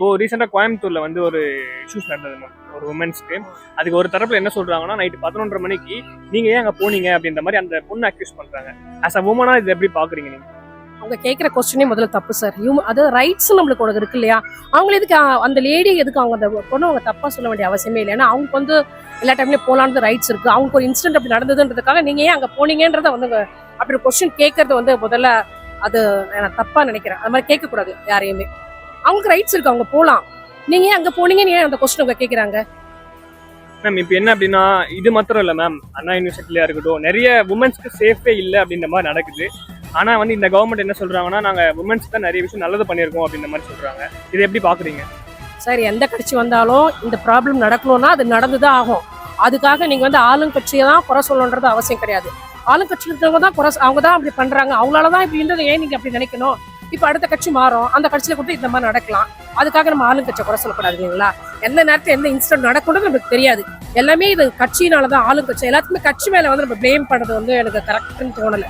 இப்போ ரீசெண்டாக கோயம்புத்தூர்ல வந்து ஒரு இஷ்யூஸ் நடந்தது மேம், ஒரு உமன்ஸ்க்கு. அதுக்கு ஒரு தரப்புல என்ன சொல்றாங்கன்னா, நைட்டு 11:30 மணிக்கு நீங்க ஏன் அங்க போனீங்க அப்படின்ற மாதிரி அந்த பொண்ணு அக்யூஸ் பண்றாங்க. ஆஸ் அ உமனா இது எப்படி பாக்குறீங்க நீங்க? அவங்க கேட்குற கொஸ்டினே முதல்ல தப்பு சார். அது ரைட்ஸ் நம்மளுக்கு ஒன்று இருக்கு இல்லையா? அவங்க எதுக்கு அந்த லேடி எதுக்கு அவங்க அந்த பொண்ணு அவங்க தப்பா சொல்ல வேண்டிய அவசியமே இல்லை. ஏன்னா அவங்க வந்து எல்லா டைம்லயும் போலான்னு ரைட்ஸ் இருக்கு. அவங்க ஒரு இன்சிடென்ட் அப்படி நடந்ததுன்றதுக்காக நீங்க ஏன் அங்க போனீங்கன்றத வந்து அப்படி கொஸ்டின் கேட்கறது வந்து முதல்ல அது நான் தப்பா நினைக்கிறேன். அது மாதிரி கேட்கக்கூடாது யாரையுமே. அவங்களுக்கு ரைட்ஸ் இருக்கு, அவங்க போகலாம். நீங்க ஏன் அங்க போனீங்கன்னு ஏன் அந்த கொஸ்டின் அவங்க கேட்கறாங்க? மேம் இப்போ என்ன அப்படின்னா, இது மாத்திரம் இல்லை மேம், அண்ணா யூனிவர்சிட்டியா இருக்கட்டும், நிறைய உமன்ஸ்க்கு சேஃபே இல்லை அப்படின்ற மாதிரி நடக்குது. ஆனா வந்து இந்த கவர்மெண்ட் என்ன சொல்றாங்கன்னா, நாங்க உமன்ஸ் தான் நிறைய விஷயம் நல்லது பண்ணியிருக்கோம் அப்படின்ற மாதிரி சொல்றாங்க. இதை எப்படி பாக்குறீங்க? சார், எந்த கட்சி வந்தாலும் இந்த ப்ராப்ளம் நடக்கணும்னா அது நடந்துதான் ஆகும். அதுக்காக நீங்க வந்து ஆளுங்கட்சியை தான் குறை சொல்லணுன்றது அவசியம் கிடையாது. ஆளுங்கட்சியில் இருக்கிறவங்க தான் குறை, அவங்க தான் அப்படி பண்றாங்க, அவங்களாலதான் இப்படின்றது ஏன் நீங்க அப்படி நினைக்கணும்? இப்ப அடுத்த கட்சி மாறும், அந்த கட்சியில கூட இந்த மாதிரி நடக்கலாம். அதுக்காக நம்ம ஆளுங்கட்சியை குறை சொல்லக்கூடாது இல்லைங்களா? எந்த நேரத்தில் எந்த இன்சிடென்ட் நடக்கும்ன்றது நமக்கு தெரியாது. எல்லாமே இது கட்சியினாலதான், ஆளுங்கட்சி எல்லாத்துக்குமே கட்சி மேல வந்து நம்ம பிளேம் பண்றது வந்து எனக்கு கரெக்ட்னு தோணலை.